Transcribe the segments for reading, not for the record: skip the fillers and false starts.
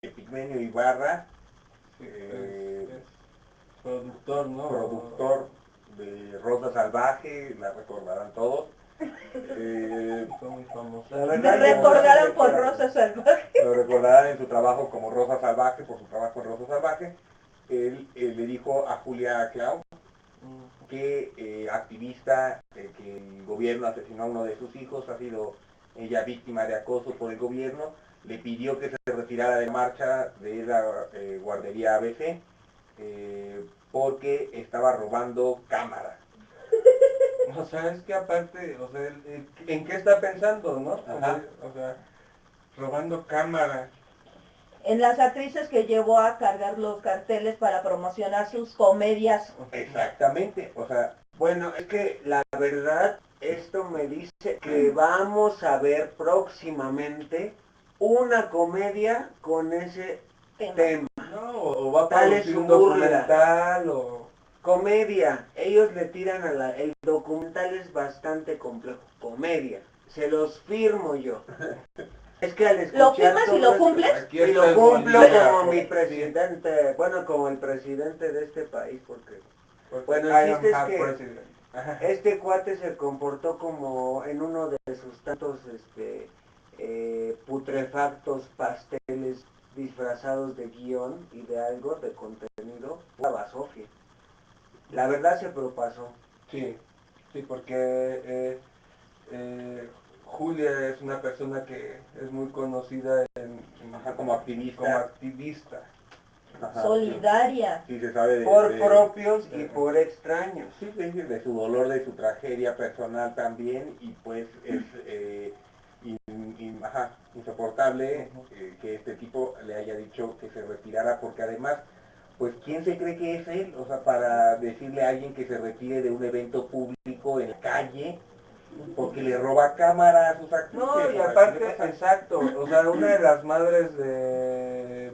Epigmenio Ibarra, Sí, es productor, ¿no? productor de Rosa Salvaje, la recordarán todos. Sí, fue muy famoso. La Me verdad, recordaron por Rosa Salvaje. lo recordarán en su trabajo como Rosa Salvaje, por su trabajo en Rosa Salvaje. Él le dijo a Julia Clau que activista, que el gobierno asesinó a uno de sus hijos, ha sido ella víctima de acoso por el gobierno, le pidió que se retirara de marcha de la guardería ABC porque estaba robando cámaras. O sea, es que aparte, o sea, ¿en qué está pensando, no? Ajá. O sea, robando cámaras. En las actrices que llevó a cargar los carteles para promocionar sus comedias. Exactamente, o sea, Bueno, es que la verdad, esto me dice que vamos a ver próximamente una comedia con ese tema. No, o va a Tal es producir su un burla. documental, o... Comedia, ellos le tiran a la... El documental es bastante complejo. Comedia, se los firmo yo. Es que al escuchar ¿Lo firmas y lo cumples? Aquí y está lo el cumplo bolígrafo. como mi Sí, presidente, bueno, como el presidente de este país, porque... porque Bueno, I el am chiste es half que president. este cuate se comportó como en uno de sus tantos putrefactos pasteles disfrazados de guión y de algo, de contenido, una basofia. La verdad se propasó. Sí, sí, porque Julia es una persona que es muy conocida ajá, como activista. como activista. Ajá, Solidaria. sí, se sabe Por propios y por extraños. sí, de su dolor, de su tragedia personal también, y pues es insoportable que este tipo le haya dicho que se retirara, porque además, pues, ¿quién se cree que es él? O sea, para decirle a alguien que se retire de un evento público en la calle, porque le roba cámara a sus actrices. No, y o sea, aparte, ¿qué le pasa? exacto, o sea, una de las madres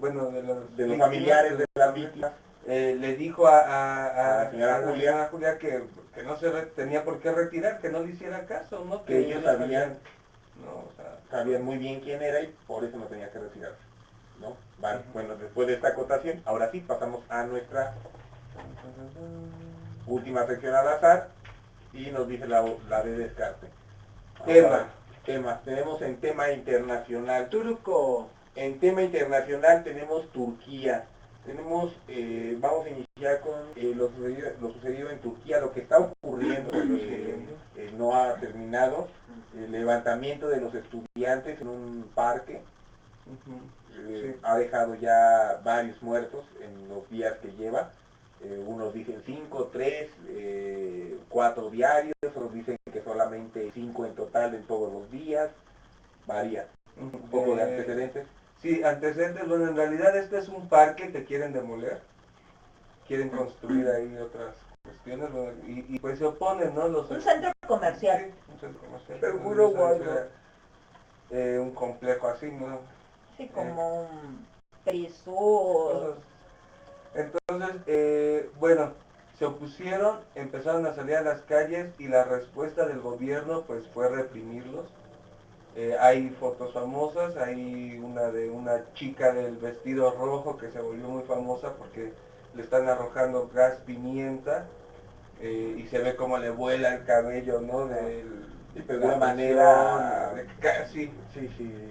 bueno, De los familiares de las víctimas, le dijo a la señora a la Julia, señora Julia que no tenía por qué retirar, que no le hiciera caso, ¿no? que ellos sabían, no, o sea, sabían muy bien quién era y por eso no tenía que retirarse, ¿no? Vale, bueno, después de esta acotación, ahora sí pasamos a nuestra última sección al azar y nos dice la de descarte. tema. Temas, tenemos en tema internacional. Turco. En tema internacional tenemos Turquía. Vamos a iniciar con lo sucedido en Turquía, lo que está ocurriendo, no ha terminado, el levantamiento de los estudiantes en un parque, Sí. ha dejado ya varios muertos en los días que lleva. Unos dicen 5, 3, 4 diarios, otros dicen que solamente 5 en total en todos los días, varía. Un poco de antecedentes. Sí, antecedentes, bueno, en realidad este es un parque que quieren demoler, quieren construir ahí otras cuestiones, bueno, y pues se oponen, ¿no? Un centro comercial. Sí, un centro comercial. Seguro Entonces, Walmart. un complejo así, ¿no? Sí, como un Perisur. Entonces, bueno, se opusieron, empezaron a salir a las calles y la respuesta del gobierno pues fue reprimirlos. Hay fotos famosas, hay una de una chica del vestido rojo que se volvió muy famosa porque le están arrojando gas pimienta y se ve como le vuela el cabello, ¿no? Y pues de la una presión, manera, casi, sí,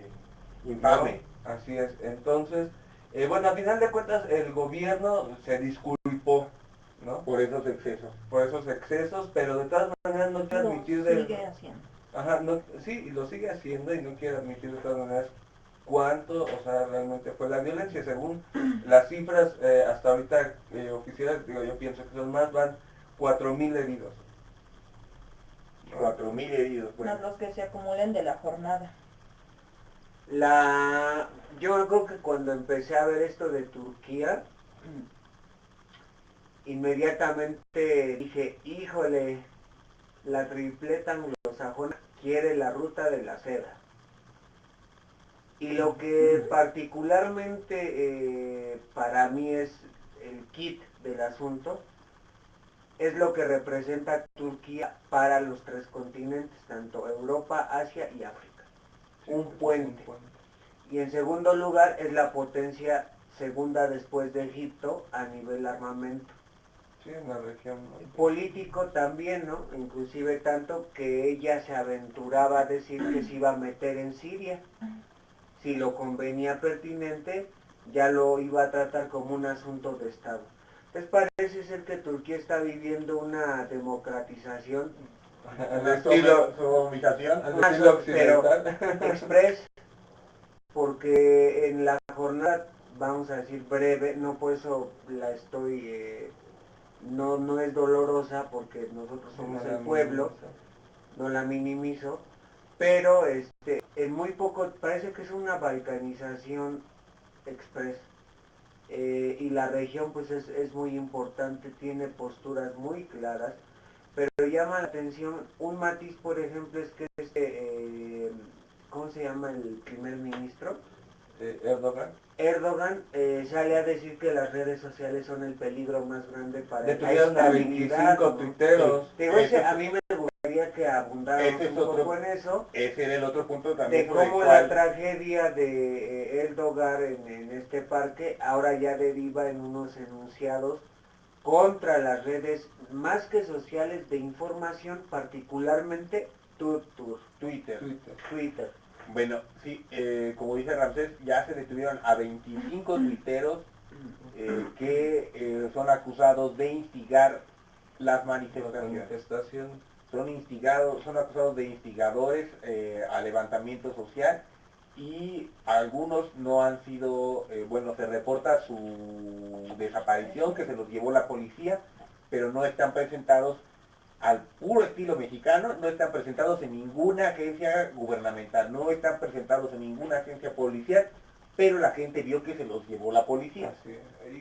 ¿no? infame. Así es. Entonces, bueno, a final de cuentas el gobierno se disculpó, ¿no? Por esos excesos. Por esos excesos, pero de todas maneras no quiere Lo admitir sigue haciendo. Ajá, no, sí, y lo sigue haciendo y no quiere admitir de todas maneras cuánto, o sea, realmente fue la violencia. Según las cifras hasta ahorita oficiales, digo, yo pienso que son más, van 4.000 heridos. ¿No? 4.000 heridos, bueno. Más los que se acumulen de la jornada. Yo creo que cuando empecé a ver esto de Turquía, inmediatamente dije, híjole, la tripleta anglosajona quiere la ruta de la seda. Y lo que particularmente para mí es el kit del asunto, es lo que representa Turquía para los tres continentes, tanto Europa, Asia y África. Sí, Un pues es puente. Y en segundo lugar es la potencia segunda después de Egipto a nivel armamento. Sí, en la región, ¿no? Político también, ¿no? Inclusive tanto que ella se aventuraba a decir que se iba a meter en Siria. Si lo convenía pertinente, ya lo iba a tratar como un asunto de Estado. Entonces parece ser que Turquía está viviendo una democratización, Al estilo, sodomización. al estilo occidental. pero express, porque en la jornada, vamos a decir breve, no por eso la estoy, no es dolorosa porque nosotros somos el pueblo, no la minimizo, pero en muy poco, parece que es una balcanización express. Y la región pues es muy importante, tiene posturas muy claras, pero llama la atención un matiz, por ejemplo, es que ¿cómo se llama el primer ministro? Erdogan. Erdogan sale a decir que las redes sociales son el peligro más grande para Detuvieron la a estabilidad, 25 ¿no? tuiteros. Sí. Digo, a mí me gustaría que abundáramos un poco en eso. Ese era el otro punto también. De cómo la tragedia de Erdogan en este parque ahora ya deriva en unos enunciados contra las redes, más que sociales, de información, particularmente Twitter. Twitter. Bueno, sí, como dice Ramsés, ya se detuvieron a 25 tuiteros que son acusados de instigar las manifestaciones. Son acusados de instigadores a levantamiento social y algunos no han sido, bueno, se reporta su desaparición, que se los llevó la policía, pero no están presentados al puro estilo mexicano, no están presentados en ninguna agencia gubernamental, no están presentados en ninguna agencia policial, pero la gente vio que se los llevó la policía.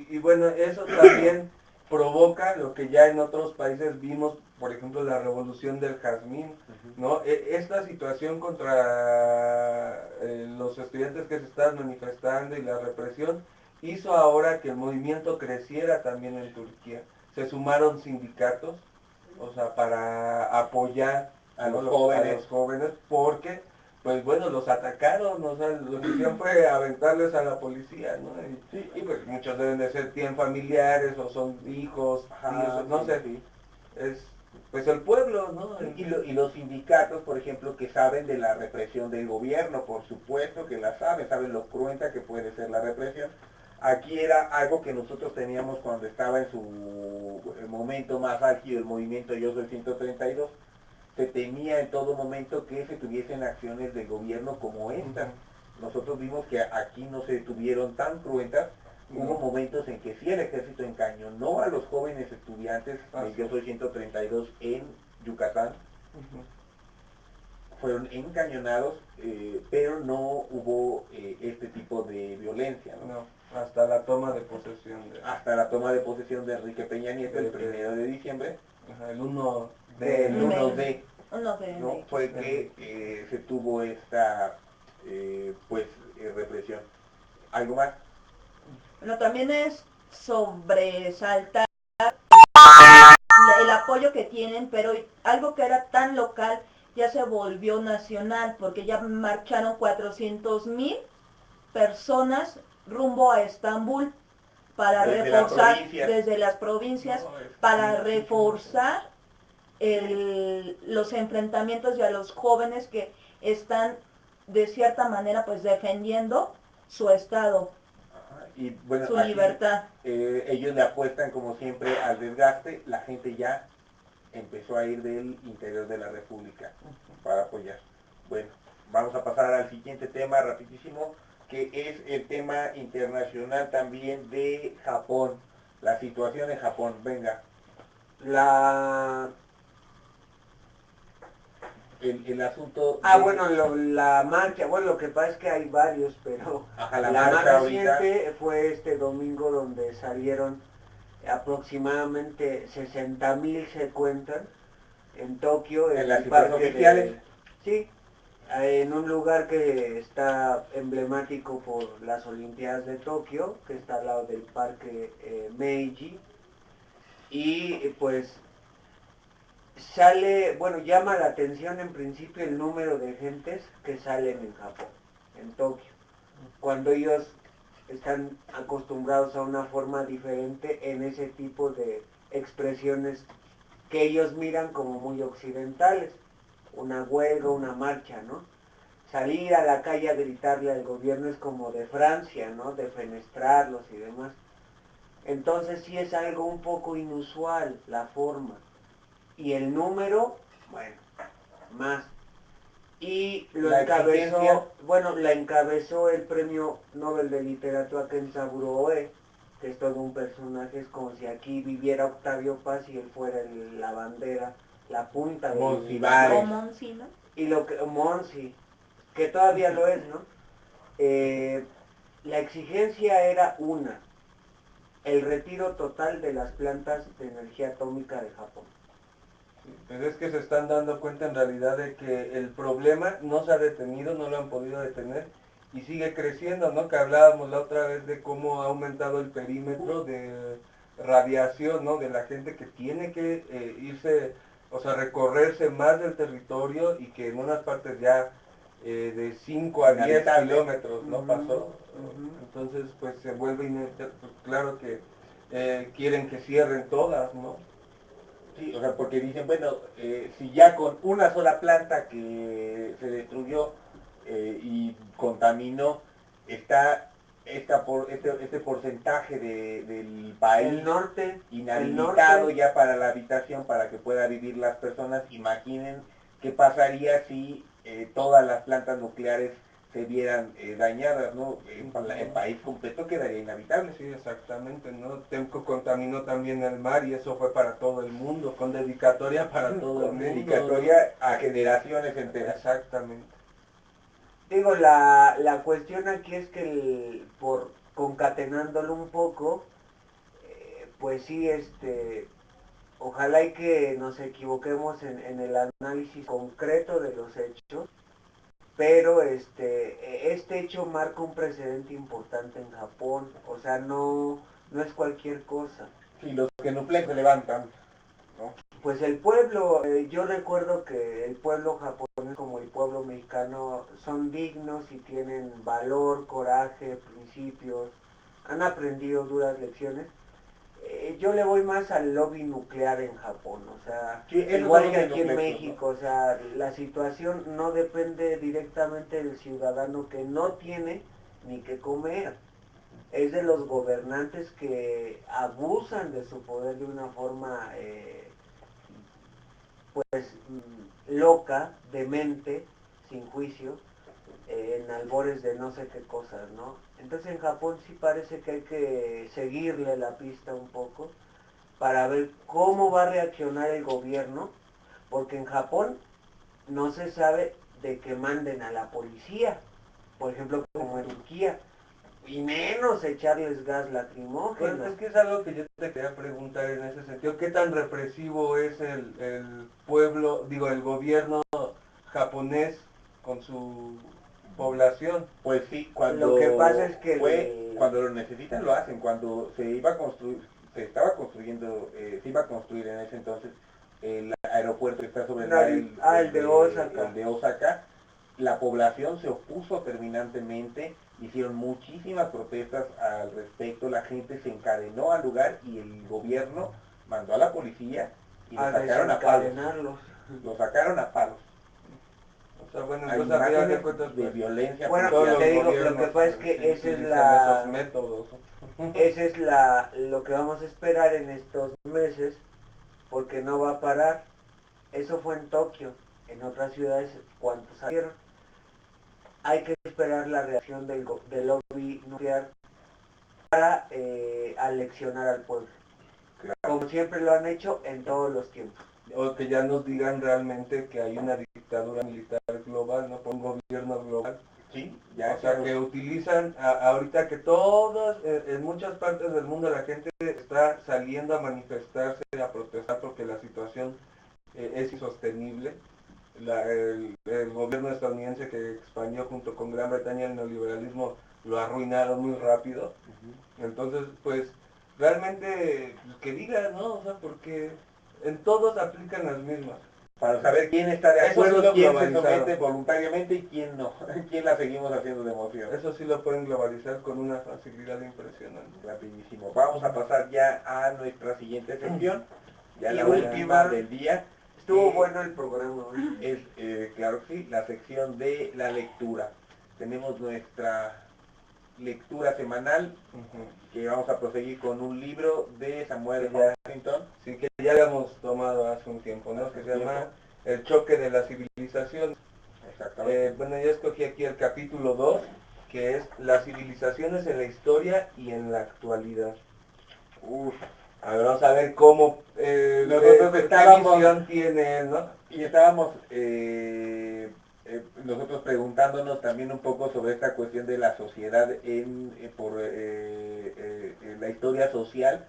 Y bueno, eso también provoca lo que ya en otros países vimos, por ejemplo, la revolución del jazmín, ¿no? Esta situación contra los estudiantes que se estaban manifestando y la represión hizo ahora que el movimiento creciera también en Turquía. Se sumaron sindicatos, o sea, para apoyar a los jóvenes, porque pues bueno, los atacaron, o sea, lo que hicieron fue aventarles a la policía, ¿no? Y pues muchos deben de ser, tienen familiares o son hijos, tíos, no sé, es pues el pueblo, ¿no? Y los sindicatos, por ejemplo, que saben de la represión del gobierno, por supuesto que la saben lo cruenta que puede ser la represión. Aquí era algo que nosotros teníamos cuando estaba en su momento más álgido el movimiento Yo Soy 132, se temía en todo momento que se tuviesen acciones del gobierno como estas. Nosotros vimos que aquí no se tuvieron tan cruentas. Hubo momentos en que sí el ejército encañonó a los jóvenes estudiantes de Yo Soy 132 en Yucatán. Fueron encañonados, pero no hubo este tipo de violencia, ¿no? No, hasta la toma de posesión. Hasta la toma de posesión de Enrique Peña Nieto el 1 de diciembre. El 1 del 1D, 1D, ¿no? Fue que se tuvo esta represión. ¿Algo más? Bueno, también es sobresaltar el apoyo que tienen, pero algo que era tan local ya se volvió nacional, porque ya marcharon 400,000 personas rumbo a Estambul para desde reforzar desde las provincias, para reforzar los enfrentamientos y a los jóvenes que están de cierta manera pues defendiendo su estado, y bueno, su aquí, libertad. Ellos le apuestan como siempre al desgaste, la gente ya empezó a ir del interior de la República para apoyar. Bueno, vamos a pasar al siguiente tema rapidísimo, que es el tema internacional también de Japón, la situación en Japón. Venga. El asunto bueno, la marcha, bueno, lo que pasa es que hay varios, pero la más reciente ahorita fue este domingo, donde salieron aproximadamente 60,000, se cuentan, en Tokio, en en las el cifras parque oficiales. Sí, en un lugar que está emblemático por las Olimpiadas de Tokio, que está al lado del parque Meiji, y pues llama la atención en principio el número de gentes que salen en Japón, en Tokio. cuando ellos están acostumbrados a una forma diferente en ese tipo de expresiones que ellos miran como muy occidentales, una huelga, una marcha, ¿no? Salir a la calle a gritarle al gobierno es como de Francia, ¿no? De fenestrarlos y demás. Entonces sí es algo un poco inusual la forma. Y el número, bueno, más. Y lo encabezó, bueno, la encabezó el premio Nobel de Literatura Kenzaburo Oe, que es todo un personaje, es como si aquí viviera Octavio Paz y él fuera la bandera, la punta de Monsi, ¿no? y lo que Monsi, que todavía lo es, ¿no? La exigencia era una, el retiro total de las plantas de energía atómica de Japón. Pero es que se están dando cuenta en realidad de que el problema no se ha detenido, no lo han podido detener y sigue creciendo, ¿no? Que hablábamos la otra vez de cómo ha aumentado el perímetro de radiación, ¿no? De la gente que tiene que irse, o sea, recorrerse más del territorio y que en unas partes ya de 5 a 10 kilómetros, ¿no? Pasó. Entonces, pues se vuelve pues, claro que quieren que cierren todas, ¿no? Sí, o sea, porque dicen, bueno, si ya con una sola planta que se destruyó y contaminó, está este porcentaje del país El norte, inhabilitado ya para la habitación, para que pueda vivir las personas, imaginen qué pasaría si todas las plantas nucleares se vieran dañadas, ¿no? El país completo quedaría inhabitable. Sí, exactamente, ¿no? Temco contaminó también el mar y eso fue para todo el mundo, con dedicatoria para todo el mundo. Dedicatoria, ¿no? A generaciones enteras. Exactamente. Digo, la cuestión aquí es que por concatenándolo un poco, pues sí, ojalá y que nos equivoquemos en el análisis concreto de los hechos, pero este hecho marca un precedente importante en Japón, o sea, no es cualquier cosa. Sí, los que nuclean se levantan, ¿no? Pues el pueblo, yo recuerdo que el pueblo japonés como el pueblo mexicano son dignos y tienen valor, coraje, principios, han aprendido duras lecciones. Yo le voy más al lobby nuclear en Japón, o sea, sí, igual que aquí en México, ¿no? O sea, la situación no depende directamente del ciudadano que no tiene ni que comer, es de los gobernantes que abusan de su poder de una forma loca, demente, sin juicio, en albores de no sé qué cosas, ¿no? Entonces en Japón sí parece que hay que seguirle la pista un poco para ver cómo va a reaccionar el gobierno, porque en Japón no se sabe de que manden a la policía, por ejemplo como en Turquía, y menos echarles gas lacrimógeno. Pues es que es algo que yo te quería preguntar en ese sentido, ¿qué tan represivo es el pueblo, digo, el gobierno japonés con su población? Pues sí, cuando lo que pasa es que cuando lo necesitan lo hacen, cuando se iba a construir, se estaba construyendo, se iba a construir en ese entonces el aeropuerto que está sobre el mar, el de Osaka. el de Osaka, la población se opuso terminantemente, hicieron muchísimas protestas al respecto, la gente se encadenó al lugar y el gobierno mandó a la policía y lo sacaron a palos. Lo sacaron a palos. O sea, bueno, Hay entonces a final de imágenes cuentas, de pues, violencia. Bueno, todos los te digo, lo gobiernos que pasa es que sí esa es utilizan esos métodos. esa es lo que vamos a esperar en estos meses, porque no va a parar. Eso fue en Tokio, en otras ciudades, ¿cuántos salieron? Hay que esperar la reacción del lobby nuclear para aleccionar al pueblo, Claro. como siempre lo han hecho en todos los tiempos. O que ya nos digan realmente que hay una dictadura militar global, ¿no? Por un gobierno global. Sí, ya o sea, que utilizan ahorita que todas, en muchas partes del mundo la gente está saliendo a manifestarse, a protestar porque la situación es insostenible. El gobierno estadounidense que expandió junto con Gran Bretaña el neoliberalismo lo arruinaron muy rápido. Entonces, pues, realmente, pues, que digan, ¿no? O sea, porque en todos aplican las mismas. para saber quién está de Eso sí acuerdo, lo quién se globalizaron. somete voluntariamente y quién no, quién la seguimos haciendo de emoción. Eso sí lo pueden globalizar con una facilidad impresionante. Rapidísimo. Vamos a pasar ya a nuestra siguiente sección, ya Y la última. última del día. Estuvo bueno el programa hoy. Es, claro que sí, la sección de la lectura. Tenemos nuestra lectura semanal, que vamos a proseguir con un libro de Samuel Huntington. Sí, que ya habíamos tomado hace un tiempo, ¿no? Que se llama El choque de la civilización. Exactamente. Bueno, yo escogí aquí el capítulo 2, que es las civilizaciones en la historia y en la actualidad. Uf. A ver, vamos a ver cómo, Nosotros qué estábamos, visión tiene él, ¿no? y estábamos nosotros preguntándonos también un poco sobre esta cuestión de la sociedad por la historia social,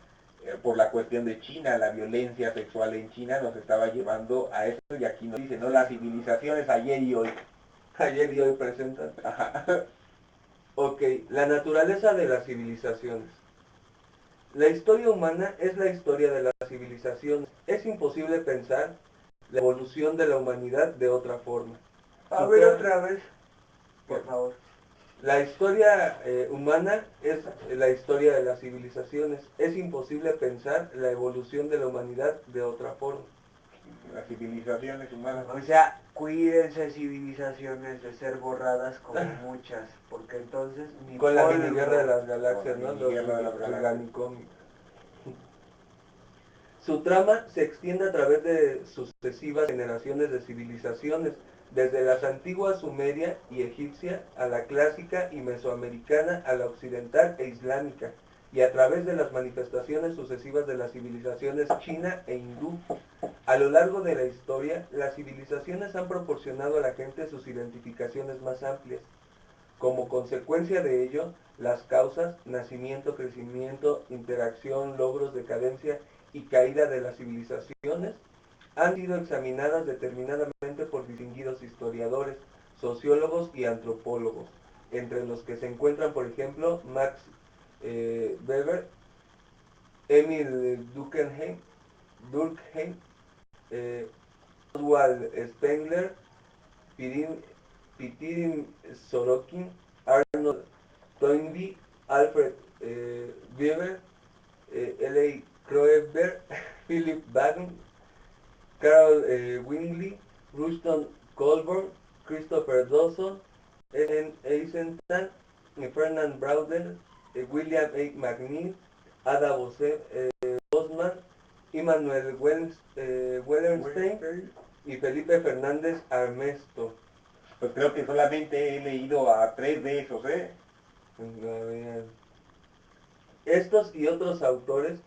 por la cuestión de China, la violencia sexual en China nos estaba llevando a eso, y aquí nos dice, ¿no? Las civilizaciones ayer y hoy. Ayer y hoy presentan. Ok, la naturaleza de las civilizaciones. La historia humana es la historia de las civilizaciones. Es imposible pensar la evolución de la humanidad de otra forma. A ver otra vez, por favor. La historia humana es la historia de las civilizaciones. Es imposible pensar la evolución de la humanidad de otra forma. Las civilizaciones humanas. O sea, cuídense civilizaciones de ser borradas como muchas, porque entonces ni Con la polvo. miniguerra de las galaxias, Con la ¿no? miniguerra de las Los galaxias. organicómicos. Su trama se extiende a través de sucesivas generaciones de civilizaciones, desde las antiguas sumeria y egipcia a la clásica y mesoamericana a la occidental e islámica, y a través de las manifestaciones sucesivas de las civilizaciones china e hindú. A lo largo de la historia, las civilizaciones han proporcionado a la gente sus identificaciones más amplias. Como consecuencia de ello, las causas, nacimiento, crecimiento, interacción, logros, decadencia y caída de las civilizaciones han sido examinadas determinadamente por distinguidos historiadores, sociólogos y antropólogos, entre los que se encuentran, por ejemplo, Max Weber, Emil Durkheim, Oswald Spengler, Pitirim Sorokin, Arnold Toynbee, Alfred Weber, L.A. Kroeber, Philip Bagun, Carol Wingley, Ruston Colburn, Christopher Dawson, N. Eisenstein, Fernand Braudel, William A. McNeill, Ada Bosman, Immanuel Wellenstein y Felipe Fernández Armesto. Pues creo que solamente he leído a 3 de esos, ¿eh? Estos y otros autores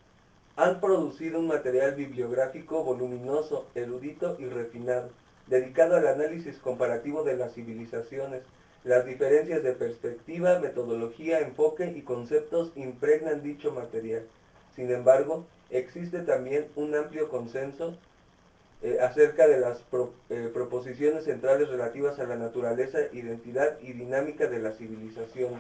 han producido un material bibliográfico voluminoso, erudito y refinado, dedicado al análisis comparativo de las civilizaciones. Las diferencias de perspectiva, metodología, enfoque y conceptos impregnan dicho material. Sin embargo, existe también un amplio consenso acerca de las proposiciones centrales relativas a la naturaleza, identidad y dinámica de las civilizaciones.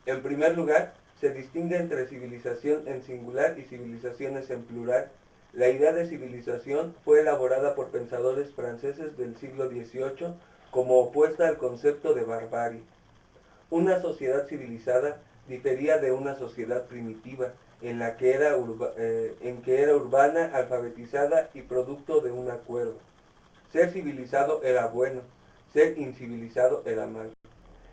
En primer lugar, se distingue entre civilización en singular y civilizaciones en plural. La idea de civilización fue elaborada por pensadores franceses del siglo XVIII como opuesta al concepto de barbarie. Una sociedad civilizada difería de una sociedad primitiva, en que era urbana, alfabetizada y producto de un acuerdo. Ser civilizado era bueno, ser incivilizado era malo.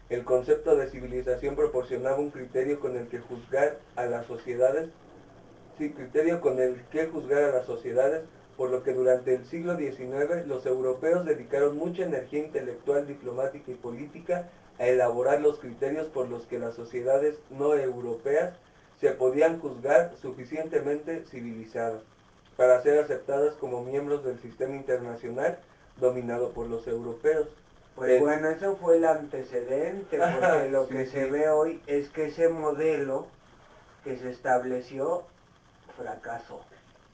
El concepto de civilización proporcionaba un criterio con el que juzgar a las sociedades, por lo que durante el siglo XIX los europeos dedicaron mucha energía intelectual, diplomática y política a elaborar los criterios por los que las sociedades no europeas se podían juzgar suficientemente civilizadas para ser aceptadas como miembros del sistema internacional dominado por los europeos. Pues bueno, eso fue el antecedente, porque lo que se ve hoy es que ese modelo que se estableció fracasó.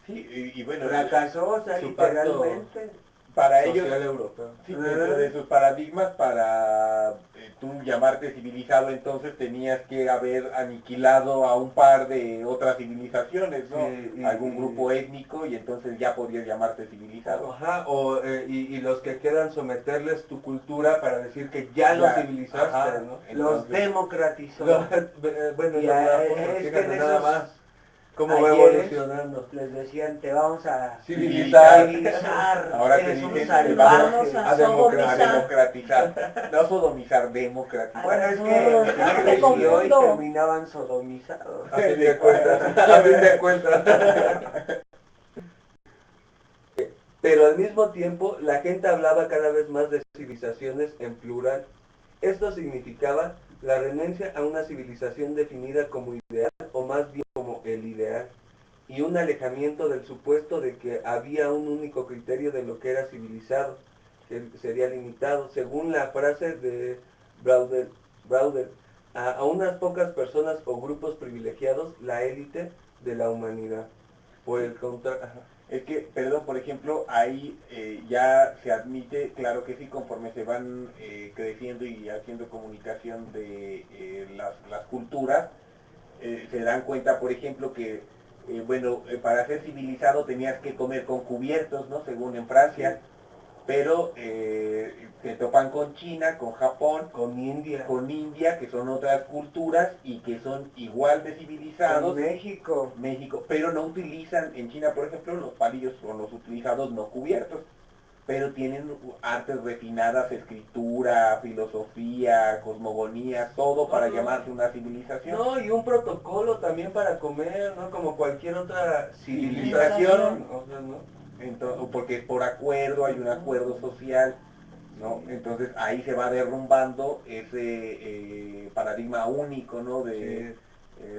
Sí, y bueno, Fracasó, o sea, su literalmente. para social ellos, europeo. sí, dentro de sus paradigmas, para tú llamarte civilizado, entonces tenías que haber aniquilado a un par de otras civilizaciones, ¿no? Sí, Algún grupo étnico y entonces ya podrías llamarte civilizado. Ajá, y los que quedan someterles tu cultura para decir que ya los civilizaste, ajá, ¿no? Los entonces, democratizó. Bueno, Y los guapos, es que fíjate en nada esos más cómo va ayeres evolucionando. les decían, te vamos a Civilizar. civilizar, ahora te eres un dicen, te Vamos vamos salvaje. a a a sodomizar. democratizar. No sodomizar, democratizar. Bueno, es No, que es que me antes y hoy confundo. terminaban sodomizados. A fin de cuentas, a fin de cuentas. Pero al mismo tiempo, la gente hablaba cada vez más de civilizaciones en plural. Esto significaba la renuncia a una civilización definida como ideal, o más bien como el ideal, y un alejamiento del supuesto de que había un único criterio de lo que era civilizado, que sería limitado, según la frase de Brauder, a unas pocas personas o grupos privilegiados, la élite de la humanidad. Por el contrario, Es que, perdón, por ejemplo, ahí ya se admite, claro que sí, conforme se van creciendo y haciendo comunicación de las culturas, se dan cuenta, por ejemplo, que, bueno, para ser civilizado tenías que comer con cubiertos, ¿no? Según en Francia, pero se topan con China, con Japón, con India, que son otras culturas y que son igual de civilizados. En México. México, pero no utilizan, en China por ejemplo, los palillos son los utilizados no cubiertos, pero tienen artes refinadas, escritura, filosofía, cosmogonía, todo para llamarse una civilización. no, y un protocolo también para comer, ¿no? Como cualquier otra Civilización, o sea, ¿no? entonces, porque es por acuerdo, hay un acuerdo social, ¿no? Entonces ahí se va derrumbando ese paradigma único, ¿no? De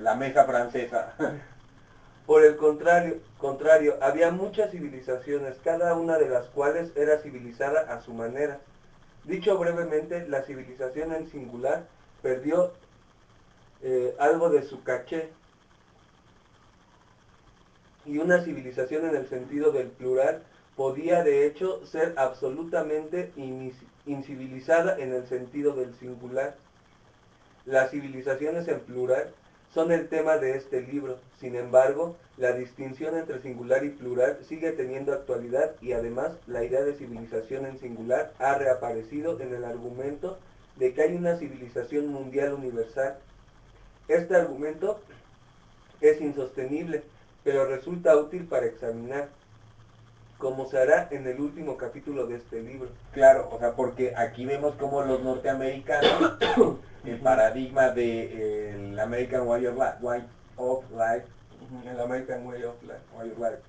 la mesa francesa. Por el contrario, había muchas civilizaciones, cada una de las cuales era civilizada a su manera. Dicho brevemente, la civilización en singular perdió algo de su caché, y una civilización en el sentido del plural podía de hecho ser absolutamente incivilizada en el sentido del singular. Las civilizaciones en plural son el tema de este libro. Sin embargo, la distinción entre singular y plural sigue teniendo actualidad, y además la idea de civilización en singular ha reaparecido en el argumento de que hay una civilización mundial universal. Este argumento es insostenible, pero resulta útil para examinar, como se hará en el último capítulo de este libro. Claro, o sea, porque aquí vemos como los norteamericanos, el paradigma de el American Way of Life, El American Way of Life. Way of Life,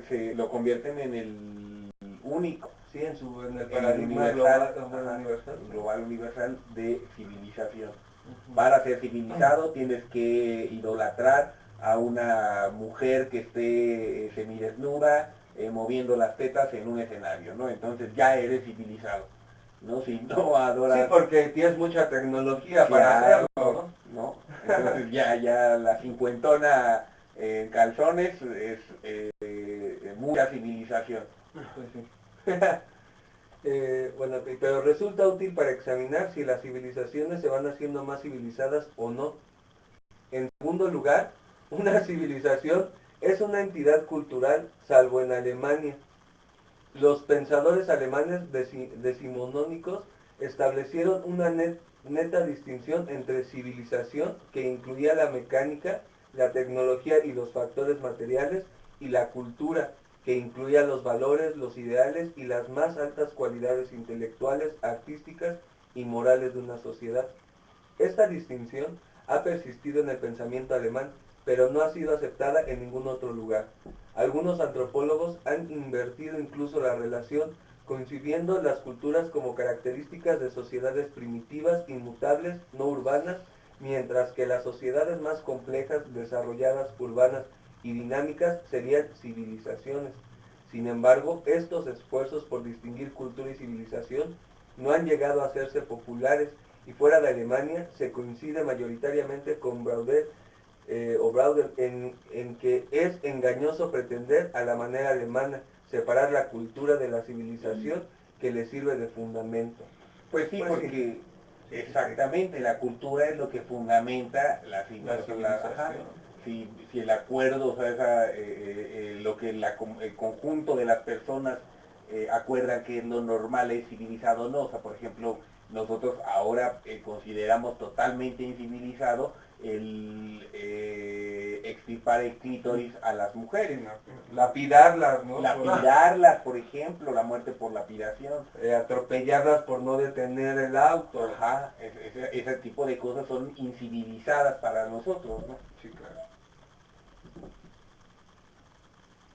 se lo convierten en el único, Sí, en el en el paradigma universal, universal. global universal de civilización. Ujú. Para ser civilizado tienes que idolatrar a una mujer que esté semidesnuda, moviendo las tetas en un escenario, ¿no? Entonces ya eres civilizado, ¿no? Si no Sí, adoras, porque tienes mucha tecnología para claro, hacerlo, ¿no? ¿no? Entonces ya la cincuentona en calzones es mucha civilización. Pues sí. Bueno, ok, pero resulta útil para examinar si las civilizaciones se van haciendo más civilizadas o no. En segundo lugar, una civilización es una entidad cultural, salvo en Alemania. Los pensadores alemanes decimonónicos establecieron una neta distinción entre civilización, que incluía la mecánica, la tecnología y los factores materiales, y la cultura, que incluía los valores, los ideales y las más altas cualidades intelectuales, artísticas y morales de una sociedad. Esta distinción ha persistido en el pensamiento alemán, pero no ha sido aceptada en ningún otro lugar. Algunos antropólogos han invertido incluso la relación, concibiendo las culturas como características de sociedades primitivas, inmutables, no urbanas, mientras que las sociedades más complejas, desarrolladas, urbanas y dinámicas serían civilizaciones. Sin embargo, estos esfuerzos por distinguir cultura y civilización no han llegado a hacerse populares, y fuera de Alemania se coincide mayoritariamente con Brauder en que es engañoso pretender, a la manera alemana, separar la cultura de la civilización que le sirve de fundamento. Pues sí, porque exactamente la cultura es lo que fundamenta la civilización. Si el acuerdo, o sea, lo que el conjunto de las personas acuerdan que es lo normal, es civilizado o no. O sea, por ejemplo, nosotros ahora consideramos totalmente incivilizado el extirpar el clítoris a las mujeres. Lapidarlas, ¿no? Lapidarlas, por ejemplo, la muerte por lapidación. Atropellarlas por no detener el auto. Ajá, ese tipo de cosas son incivilizadas para nosotros, ¿no? Sí, claro.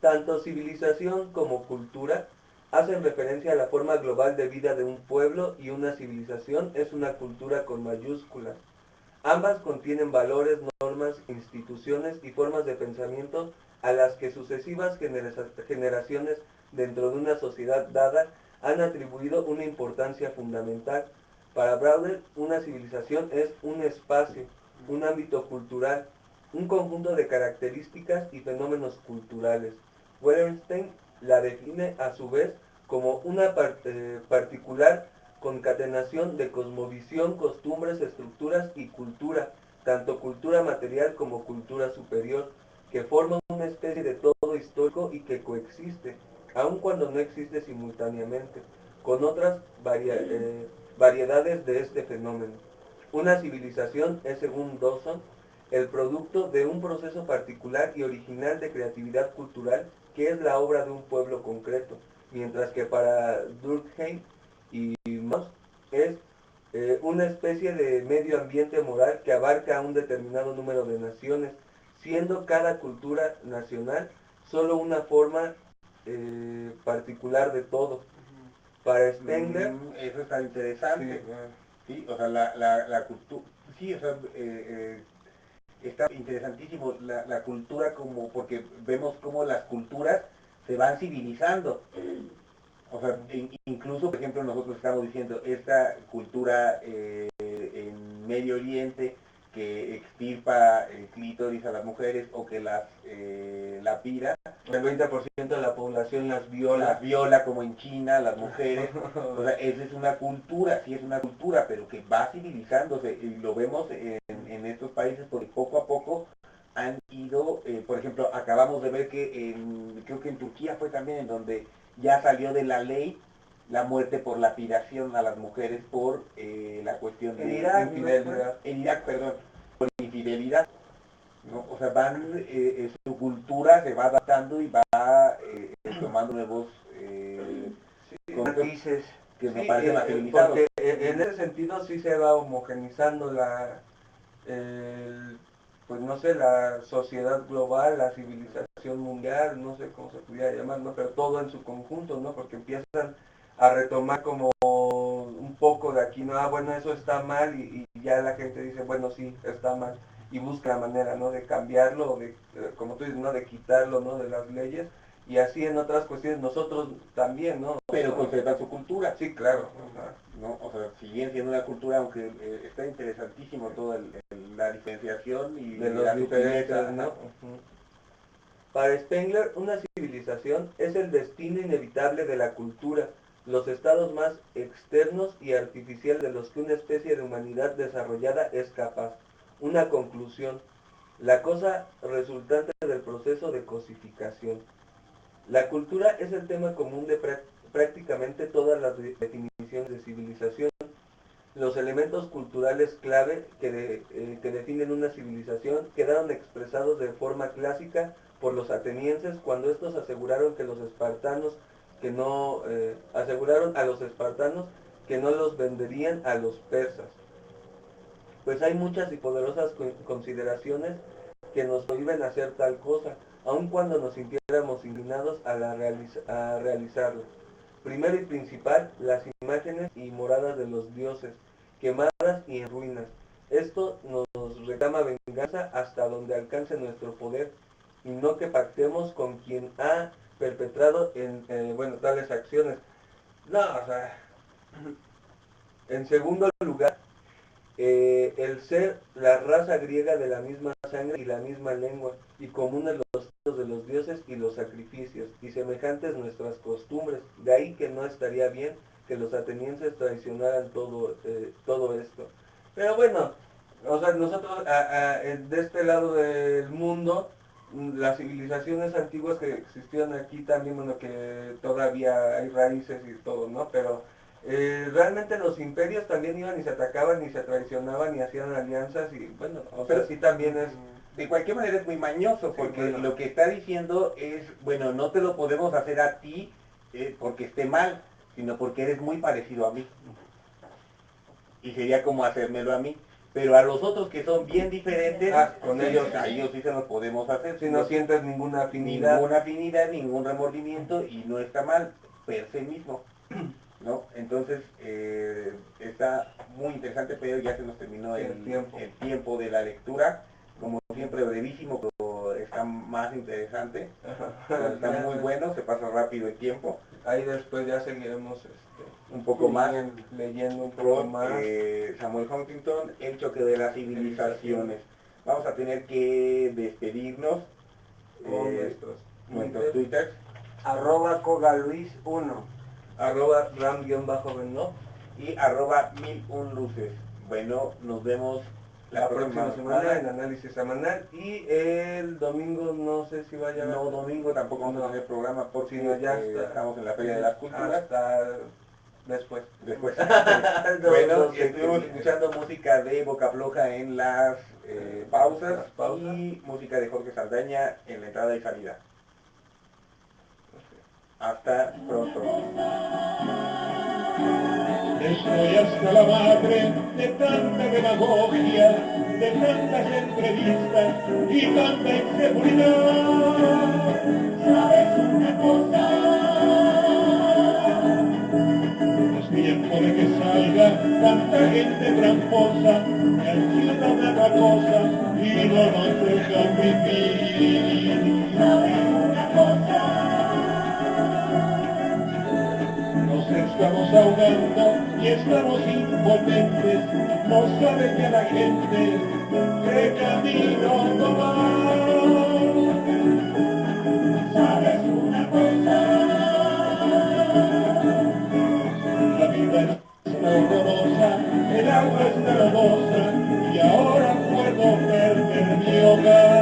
Tanto civilización como cultura hacen referencia a la forma global de vida de un pueblo, y una civilización es una cultura con mayúsculas. Ambas contienen valores, normas, instituciones y formas de pensamiento a las que sucesivas generaciones dentro de una sociedad dada han atribuido una importancia fundamental. Para Brouwer, una civilización es un espacio, un ámbito cultural, un conjunto de características y fenómenos culturales. Wallerstein la define a su vez como una particular concatenación de cosmovisión, costumbres, estructuras y cultura, tanto cultura material como cultura superior, que forma una especie de todo histórico y que coexiste, aun cuando no existe simultáneamente, con otras variedades de este fenómeno. Una civilización es, según Dawson, el producto de un proceso particular y original de creatividad cultural que es la obra de un pueblo concreto, mientras que para Durkheim y Mauss es una especie de medio ambiente moral que abarca a un determinado número de naciones, siendo cada cultura nacional solo una forma particular de todo. Para Spengler... Eso está interesante. Sí, o sea, la cultura... Sí, o sea, está interesantísimo la cultura, como porque vemos cómo las culturas se van civilizando. O sea, incluso, por ejemplo, nosotros estamos diciendo, esta cultura en Medio Oriente que extirpa el clítoris a las mujeres o que las lapida. El 20% de la población las viola. Las viola, como en China, las mujeres. O sea, esa es una cultura, sí es una cultura, pero que va civilizándose. Y lo vemos en estos países porque poco a poco han ido, por ejemplo, acabamos de ver que creo que en Turquía fue también en donde ya salió de la ley la muerte por lapidación a las mujeres por la cuestión de infidelidad. En Irak, perdón, por infidelidad. ¿No? O sea, su cultura se va adaptando y va tomando nuevos matices que me parecen más civilizados. Porque en ese sentido sí se va homogenizando pues no sé, la sociedad global, la civilización mundial, no sé cómo se pudiera llamar, ¿no? Pero todo en su conjunto, ¿no? Porque empiezan a retomar como un poco de aquí, ¿no? Ah, bueno, eso está mal, y ya la gente dice, bueno, sí, está mal, y busca la manera, ¿no? De cambiarlo, de, como tú dices, ¿no? De quitarlo, ¿no? De las leyes, y así en otras cuestiones nosotros también, ¿no? Pero conservan su cultura. Sí, claro. ¿No? O sea, siguen siendo una cultura, aunque está interesantísimo toda la diferenciación y de los diferentes, ¿no? Para Spengler, una civilización es el destino inevitable de la cultura, los estados más externos y artificiales de los que una especie de humanidad desarrollada es capaz. Una conclusión, la cosa resultante del proceso de cosificación. La cultura es el tema común de prácticamente todas las definiciones de civilización. Los elementos culturales clave que definen una civilización quedaron expresados de forma clásica por los atenienses cuando estos aseguraron que los espartanos que no aseguraron a los espartanos que no los venderían a los persas. Pues hay muchas y poderosas consideraciones que nos prohíben hacer tal cosa, aun cuando nos sintiéramos inclinados a realizarlas. Primero y principal, las imágenes y moradas de los dioses, quemadas y en ruinas. Esto nos reclama venganza hasta donde alcance nuestro poder, y no que pactemos con quien ha perpetrado tales acciones. No, o sea, en segundo lugar, el ser la raza griega de la misma sangre y la misma lengua, y comunes los ritos de los dioses y los sacrificios, y semejantes nuestras costumbres. De ahí que no estaría bien que los atenienses traicionaran todo esto. Pero bueno, o sea, nosotros de este lado del mundo, las civilizaciones antiguas que existían aquí también, bueno, que todavía hay raíces y todo, ¿no? Pero realmente los imperios también iban y se atacaban y se traicionaban y hacían alianzas y bueno, o sea, Pero sí también es... de cualquier manera es muy mañoso, Sí, porque bueno. lo que está diciendo es, bueno, no te lo podemos hacer a ti porque esté mal, sino porque eres muy parecido a mí. Y sería como hacérmelo a mí. Pero a los otros que son bien diferentes, Con sí, ellos a ellos sí se los podemos hacer. si no sientes ninguna afinidad. Ninguna afinidad, ningún remordimiento y no está mal, per se mismo. ¿No? Entonces, está muy interesante, pero ya se nos terminó el tiempo de la lectura. Como siempre, brevísimo, pero está más interesante. Está muy bueno, se pasa rápido el tiempo. Ahí después ya seguiremos Un poco más leyendo un poco con más. Samuel Huntington, El choque de las civilizaciones. Vamos a tener que despedirnos Con nuestros twitters. @cogaluis1 @ram_benlo y @1001luces. Bueno, nos vemos la próxima semana en análisis semanal, y el domingo no sé si vaya a haber. No, domingo tampoco vamos a tener programa porque sino ya estamos en la Feria de las Culturas. hasta después. Después. No, Bueno, no sé estuvimos qué. escuchando música de Boca Floja en las pausas, Las pausas. y música de Jorge Saldaña en la entrada y salida. Hasta pronto. Estoy hasta la madre de tanta demagogia, de tantas entrevistas y tanta inseguridad. ¿Sabes una cosa? Es tiempo de que salga tanta gente tramposa que alquila una cosa y no nos deja vivir. ¿Sabes una cosa? Nos estamos ahogando y estamos impotentes, no sabe que la gente qué camino tomar. ¿Sabes una cosa? La vida está horrorosa, el agua está lodosa y ahora puedo perder mi hogar.